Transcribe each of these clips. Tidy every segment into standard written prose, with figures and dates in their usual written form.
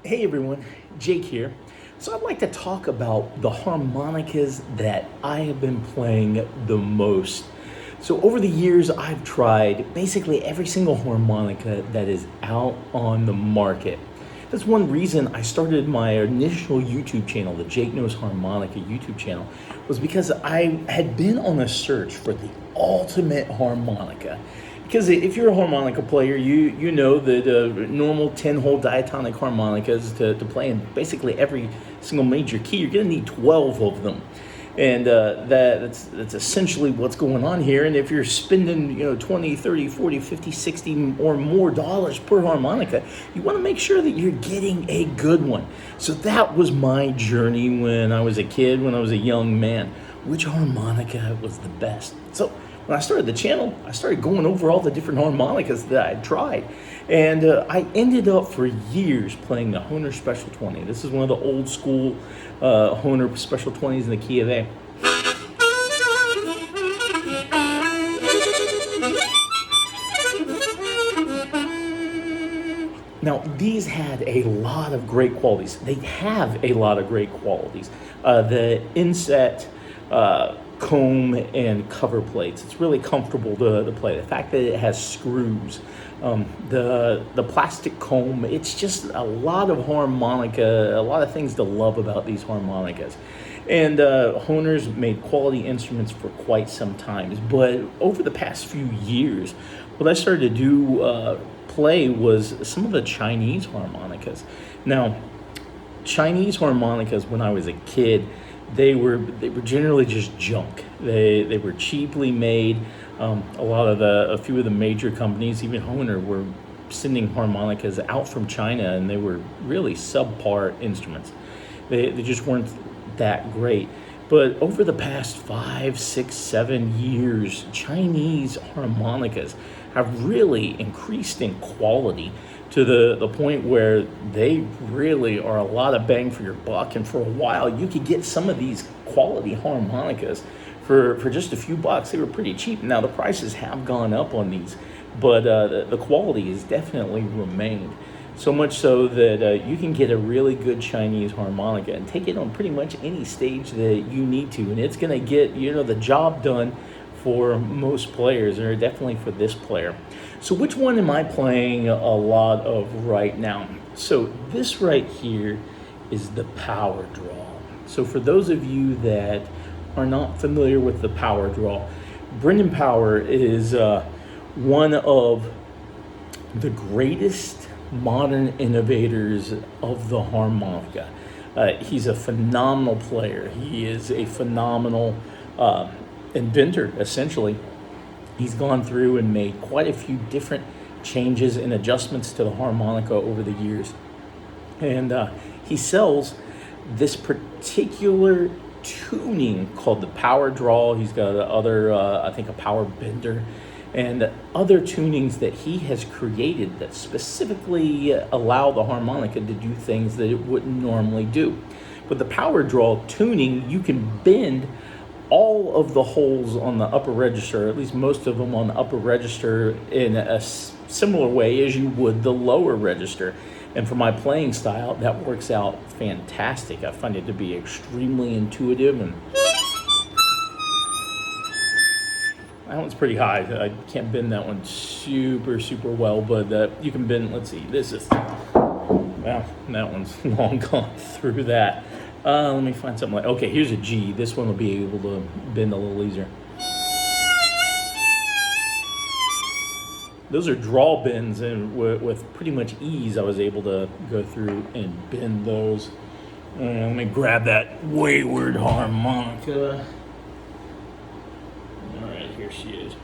Hey everyone, Jake here. So I'd like to talk about the harmonicas that I have been playing the most. So over the years, I've tried basically every single harmonica that is out on the market. That's one reason I started my initial YouTube channel, the Jake Knows Harmonica YouTube channel, was because I had been on a search for the ultimate harmonica. Because if you're a harmonica player, you know that normal 10-hole diatonic harmonicas to play in basically every single major key, you're going to need 12 of them. And that's essentially what's going on here. And if you're spending 20, 30, 40, 50, 60 or more dollars per harmonica, you want to make sure that you're getting a good one. So that was my journey when I was a kid, when I was a young man. Which harmonica was the best? So when I started the channel, I started going over all the different harmonicas that I'd tried. And I ended up for years playing the Hohner Special 20. This is one of the old school Hohner Special 20s in the key of A. Now, these had a lot of great qualities. They have a lot of great qualities. The inset, comb and cover plates. It's really comfortable to play. The fact that it has screws, the plastic comb, it's just a lot of harmonica, a lot of things to love about these harmonicas. And Hohner's made quality instruments for quite some time. But over the past few years, what I started to do, play was some of the Chinese harmonicas. Now, Chinese harmonicas when I was a kid, they were generally just junk. They were cheaply made. A few of the major companies, even Hohner, were sending harmonicas out from China, and they were really subpar instruments. They just weren't that great. But over the past 5, 6, 7 years, Chinese harmonicas have really increased in quality to the point where they really are a lot of bang for your buck. And for a while, you could get some of these quality harmonicas for just a few bucks. They were pretty cheap. Now, the prices have gone up on these, but the quality has definitely remained. So much so that you can get a really good Chinese harmonica and take it on pretty much any stage that you need to. And it's going to get, the job done for most players, or definitely for this player. So which one am I playing a lot of right now? So this right here is the POWERDRAW. So for those of you that are not familiar with the POWERDRAW, Brendan Power is one of the greatest modern innovators of the harmonica. He's a phenomenal player. He is a phenomenal inventor, essentially. He's gone through and made quite a few different changes and adjustments to the harmonica over the years. And he sells this particular tuning called the POWERDRAW. He's got other, I think, a power bender and other tunings that he has created that specifically allow the harmonica to do things that it wouldn't normally do. With the POWERDRAW tuning, you can bend all of the holes on the upper register, at least most of them on the upper register, in a similar way as you would the lower register. And for my playing style, that works out fantastic. I find it to be extremely intuitive, and that one's pretty high. I can't bend that one super well, but you can bend, let's see, well, that one's long gone through that. Let me find something like, okay, here's a G. This one will be able to bend a little easier. Those are draw bends, and with pretty much ease, I was able to go through and bend those. Let me grab that wayward harmonica. All right, here she is.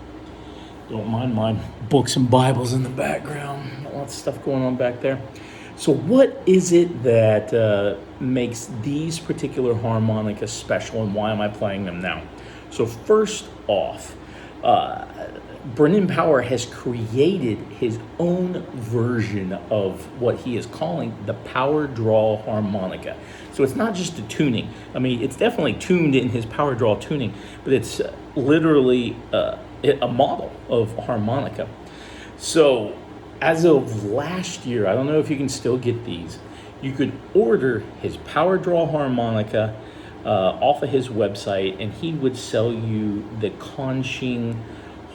Don't mind my books and Bibles in the background. Lots of stuff going on back there. So what is it that makes these particular harmonicas special, and why am I playing them now? So first off, Brendan Power has created his own version of what he is calling the POWERDRAW harmonica. So it's not just a tuning. I mean, it's definitely tuned in his POWERDRAW tuning, but it's literally a model of harmonica. So as of last year, I don't know if you can still get these, You could order his POWERDRAW harmonica off of his website, and he would sell you the Conching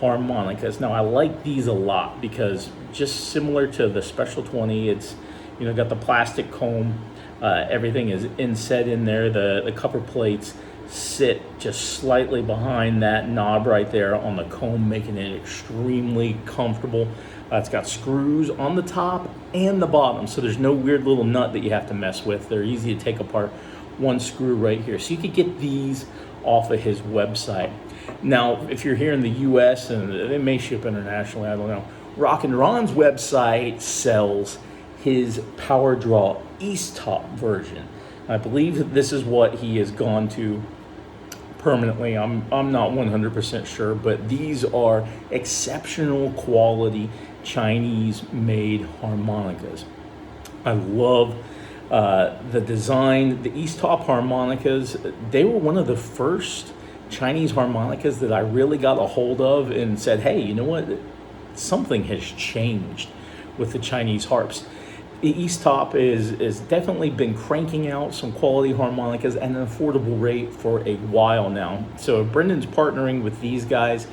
harmonicas. Now I like these a lot because just similar to the Special 20, it's got the plastic comb. Everything is inset in there. The cover plates sit just slightly behind that knob right there on the comb, making it extremely comfortable. It's got screws on the top and the bottom, so there's no weird little nut that you have to mess with. They're easy to take apart. One screw right here. So you could get these off of his website. Now, if you're here in the US, and they may ship internationally, I don't know, Rock and Ron's website sells his POWERDRAW East Top version. I believe that this is what he has gone to permanently. I'm not 100% sure, but these are exceptional quality Chinese-made harmonicas. I love the design. The East Top harmonicas, they were one of the first Chinese harmonicas that I really got a hold of and said, hey, you know what? Something has changed with the Chinese harps. The East Top is definitely been cranking out some quality harmonicas at an affordable rate for a while now. So Brendan's partnering with these guys.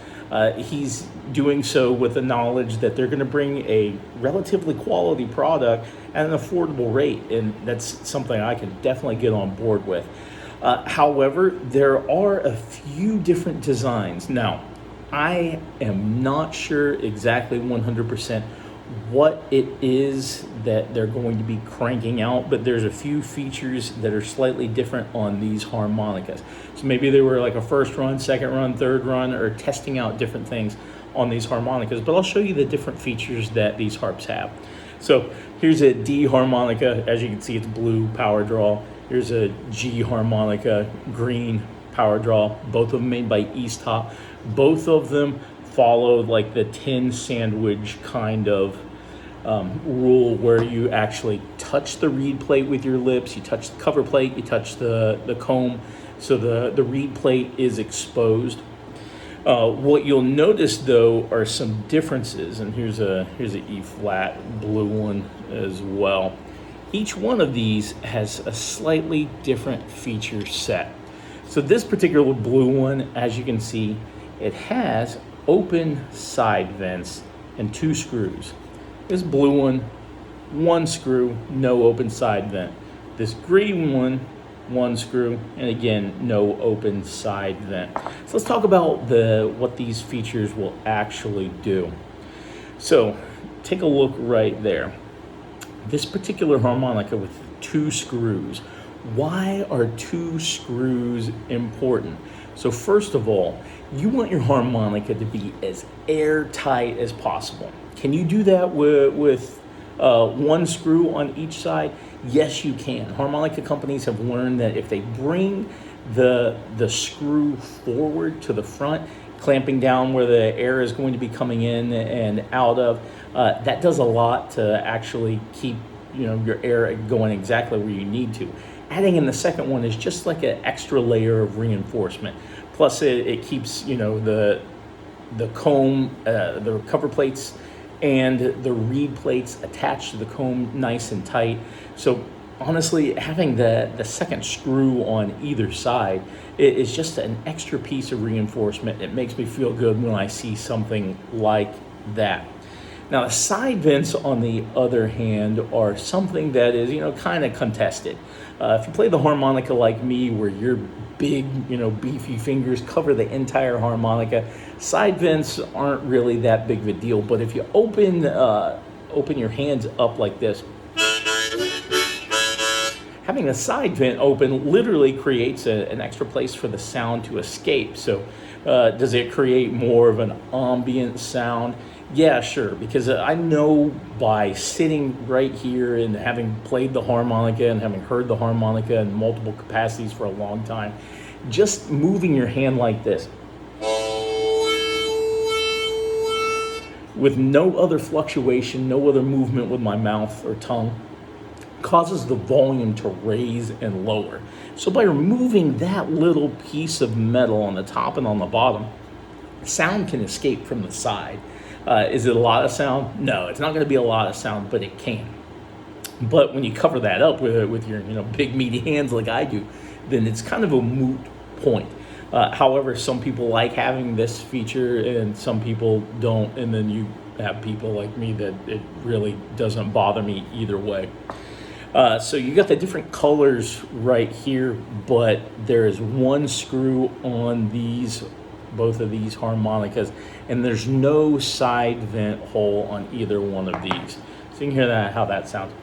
He's doing so with the knowledge that they're going to bring a relatively quality product at an affordable rate, and that's something I can definitely get on board with. However, there are a few different designs. Now, I am not sure exactly 100% what it is that they're going to be cranking out, but there's a few features that are slightly different on these harmonicas. So maybe they were like a first run, second run, third run, or testing out different things on these harmonicas, but I'll show you the different features that these harps have. So here's a D harmonica. As you can see, it's blue, POWERDRAW. Here's a G harmonica, green, POWERDRAW. Both of them made by East Top. Both of them followed like the tin sandwich kind of rule, where you actually touch the reed plate with your lips, you touch the cover plate, you touch the comb, so the reed plate is exposed. What you'll notice though are some differences, and here's a E flat blue one as well. Each one of these has a slightly different feature set. So this particular blue one, as you can see, it has open side vents and 2 screws. This blue one screw, no open side vent. This green one screw, and again, no open side vent. So let's talk about what these features will actually do. So take a look right there. This particular harmonica with 2 screws. Why are 2 screws important? So first of all, you want your harmonica to be as airtight as possible. Can you do that with 1 screw on each side? Yes, you can. Harmonica companies have learned that if they bring the screw forward to the front, clamping down where the air is going to be coming in and out of, that does a lot to actually keep your air going exactly where you need to. Adding in the second one is just like an extra layer of reinforcement. Plus, it keeps the comb, the cover plates, and the reed plates attached to the comb nice and tight. So honestly, having the second screw on either side is just an extra piece of reinforcement. It makes me feel good when I see something like that. Now, the side vents, on the other hand, are something that is, kind of contested. If you play the harmonica like me, where your big, beefy fingers cover the entire harmonica, side vents aren't really that big of a deal. But if you open your hands up like this, having the side vent open literally creates an extra place for the sound to escape. So does it create more of an ambient sound? Yeah, sure, because I know by sitting right here and having played the harmonica and having heard the harmonica in multiple capacities for a long time, just moving your hand like this with no other fluctuation, no other movement with my mouth or tongue, causes the volume to raise and lower. So by removing that little piece of metal on the top and on the bottom, sound can escape from the side. Is it a lot of sound? No, it's not going to be a lot of sound, but it can. But when you cover that up with your big meaty hands like I do, then it's kind of a moot point. However, some people like having this feature and some people don't, and then you have people like me that it really doesn't bother me either way. So you got the different colors right here, but there is one screw on both of these harmonicas, and there's no side vent hole on either one of these. So you can hear how that sounds.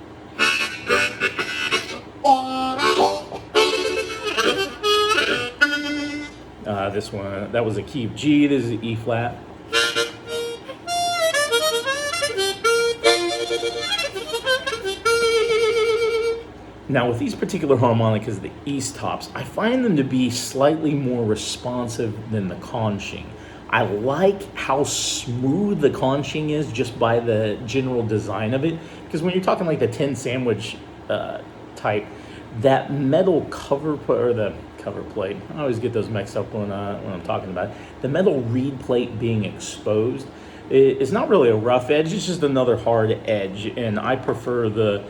This one, that was a key of G, this is E flat. Now with these particular harmonicas, the East tops, I find them to be slightly more responsive than the conching. I like how smooth the conching is just by the general design of it, because when you're talking like the 10 sandwich type, that metal cover plate, I always get those mixed up when I'm talking about it. The metal reed plate being exposed, it's not really a rough edge, it's just another hard edge, and I prefer the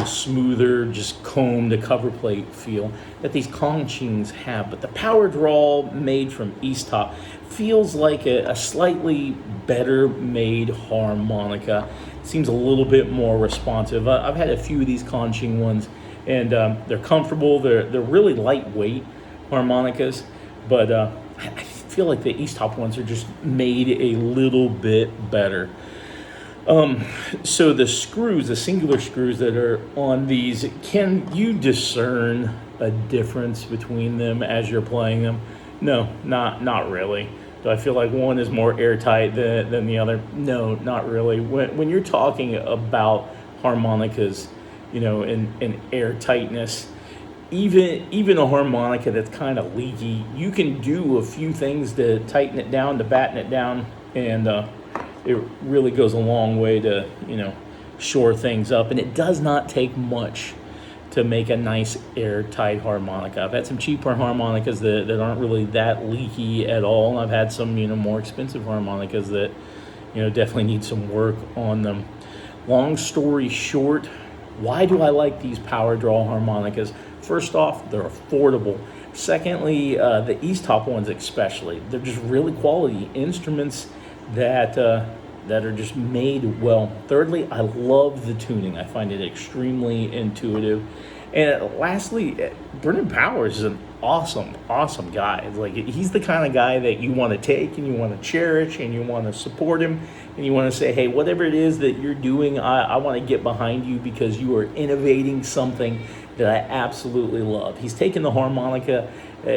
smoother, just combed cover plate feel that these conchings have. But the POWERDRAW made from East Top feels like a slightly better made harmonica. It seems a little bit more responsive. I've had a few of these conching ones, and they're comfortable. They're really lightweight harmonicas, but I feel like the East Top ones are just made a little bit better. So the screws, the singular screws that are on these, can you discern a difference between them as you're playing them? No, not really. Do I feel like one is more airtight than the other? No, not really. When you're talking about harmonicas, and airtightness, even a harmonica that's kind of leaky, you can do a few things to tighten it down, to batten it down, and it really goes a long way to shore things up. And it does not take much to make a nice airtight harmonica. I've had some cheaper harmonicas that aren't really that leaky at all, and I've had some more expensive harmonicas that definitely need some work on them. Long story short, why do I like these POWERDRAW harmonicas? First off, they're affordable. Secondly, the East Top ones especially, they're just really quality instruments that are just made well. Thirdly, I love the tuning. I find it extremely intuitive. And lastly, Brendan Powers is an awesome guy. It's like, he's the kind of guy that you want to take and you want to cherish and you want to support him and you want to say, hey, whatever it is that you're doing, I want to get behind you because you are innovating something that I absolutely love. He's taken the harmonica,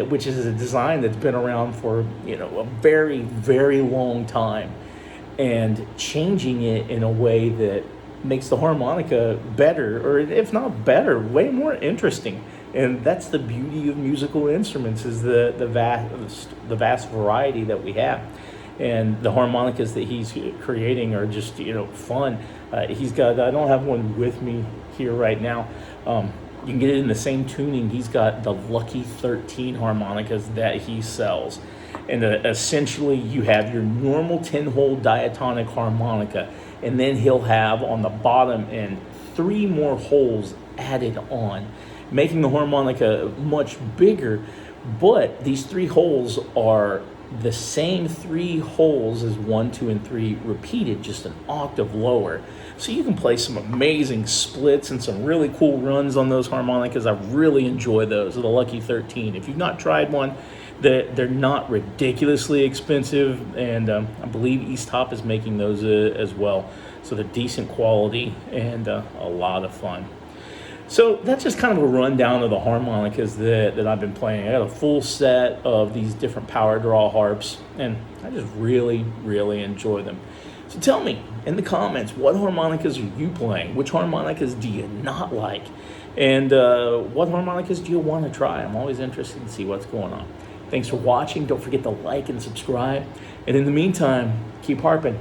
which is a design that's been around for a very, very long time, and changing it in a way that makes the harmonica better, or if not better, way more interesting. And that's the beauty of musical instruments, is the vast variety that we have. And the harmonicas that he's creating are just fun. He's got, I don't have one with me here right now. You can get it in the same tuning. He's got the Lucky 13 harmonicas that he sells. And essentially you have your normal 10-hole diatonic harmonica, and then he'll have on the bottom end 3 more holes added on, making the harmonica much bigger. But these 3 holes are the same 3 holes as 1, 2, and 3 repeated, just an octave lower. So you can play some amazing splits and some really cool runs on those harmonicas. I really enjoy those, the Lucky 13. If you've not tried one, they're not ridiculously expensive, and I believe East Top is making those as well. So they're decent quality and a lot of fun. So that's just kind of a rundown of the harmonicas that I've been playing. I got a full set of these different POWERDRAW harps, and I just really, really enjoy them. So tell me in the comments, what harmonicas are you playing? Which harmonicas do you not like? And what harmonicas do you want to try? I'm always interested to see what's going on. Thanks for watching. Don't forget to like and subscribe. And in the meantime, keep harping.